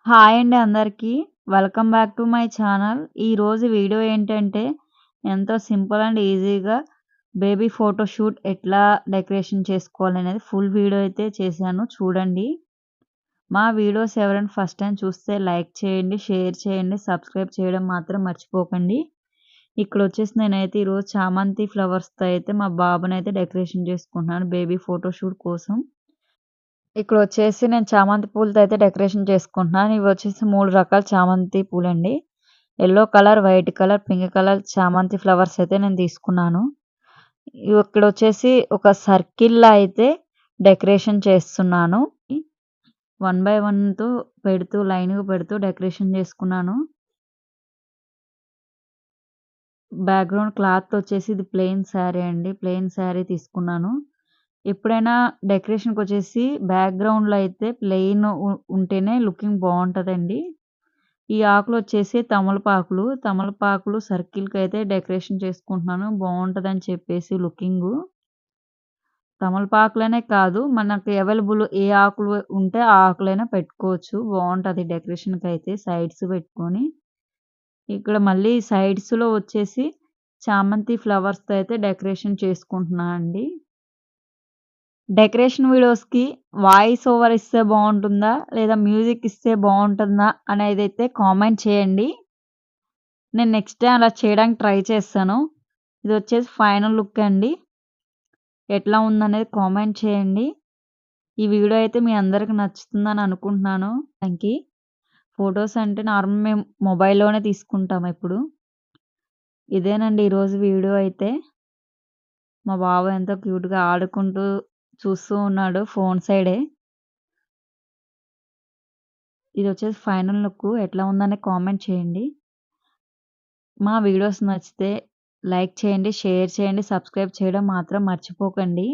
Hi అండి అందరికీ. Welcome back to my channel. ఈరోజు వీడియో ఏంటంటే, ఎంతో సింపుల్ అండ్ ఈజీగా బేబీ ఫోటోషూట్ ఎట్లా డెకరేషన్ చేసుకోవాలనేది ఫుల్ వీడియో అయితే చేశాను చూడండి. మా వీడియోస్ ఎవరైనా ఫస్ట్ టైమ్ చూస్తే లైక్ చేయండి, షేర్ చేయండి, సబ్స్క్రైబ్ చేయడం మాత్రం మర్చిపోకండి. ఇక్కడొచ్చేసి నేనైతే ఈరోజు చామంతి ఫ్లవర్స్‌తో అయితే మా బాబునైతే డెకరేషన్ చేసుకుంటున్నాను బేబీ ఫోటోషూట్ కోసం. ఇక్కడొచ్చేసి నేను చామంతి పూలతో అయితే డెకరేషన్ చేసుకుంటున్నాను. ఇవొచ్చేసి 3 రకాల చామంతి పూలండి. Yellow colour, white colour, pink colour చామంతి ఫ్లవర్స్ అయితే నేను తీసుకున్నాను. ఇక్కడొచ్చేసి ఒక సర్కిల్‌లా అయితే డెకరేషన్ చేస్తున్నాను. వన్ బై వన్‌తో పెడుతూ లైన్‌గా పెడుతూ డెకరేషన్ చేసుకున్నాను. బ్యాక్‌గ్రౌండ్ క్లాత్ వచ్చేసి ఇది ప్లెయిన్ శారీ అండి. ప్లెయిన్ శారీ తీసుకున్నాను. ఎప్పుడైనా డెకరేషన్‌కొచ్చేసి బ్యాక్‌గ్రౌండ్‌లో అయితే ప్లెయిన్ ఉంటేనే లుకింగ్ బావుంటదండి. ఈ ఆకులొచ్చేసి తమలపాకులు. తమలపాకులు సర్కిల్‌కైతే డెకరేషన్ చేసుకుంటున్నాను. బావుంటదని చెప్పేసి లుకింగు. తమలపాకులనే కాదు మనకి అవైలబుల్ ఏ ఆకులు ఉంటే ఆ ఆకులైనా పెట్టుకోవచ్చు. బావుంటది డెకరేషన్‌కైతే సైడ్స్ పెట్టుకొని. ఇక్కడ మళ్ళీ సైడ్స్‌లో వచ్చేసి చామంతి ఫ్లవర్స్‌తో అయితే డెకరేషన్ చేసుకుంటున్నా అండి. డెకరేషన్ వీడియోస్‌కి వాయిస్ ఓవర్ ఇస్తే బావుంటుందా? లేదా మ్యూజిక్ ఇస్తే బావుంటుందా? అనేదైతే కామెంట్ చేయండి. నేను నెక్స్ట్ టైమ్ అలా చేయడానికి ట్రై చేస్తాను. ఇదొచ్చేసి ఫైనల్ లుక్ అండి. ఎట్లా ఉందనేది కామెంట్ చేయండి. ఈ వీడియో అయితే మీ అందరికి నచ్చుతుందని అనుకుంటున్నాను. దానికి ఫోటోస్ అంటే నార్మల్ మేము మొబైల్‌లోనే తీసుకుంటాం ఎప్పుడు. ఇదేనండి ఈరోజు వీడియో అయితే. మా బాబు ఎంతో క్యూట్‌గా ఆడుకుంటూ చూస్తూ ఉన్నాడు ఫోను సైడే. ఇదొచ్చేసి ఫైనల్ లుక్కు. ఎట్లా ఉందని కామెంట్ చేయండి. మా వీడియోస్ నచ్చితే లైక్ చేయండి, షేర్ చేయండి, సబ్స్క్రైబ్ చేయడం మాత్రం మర్చిపోకండి.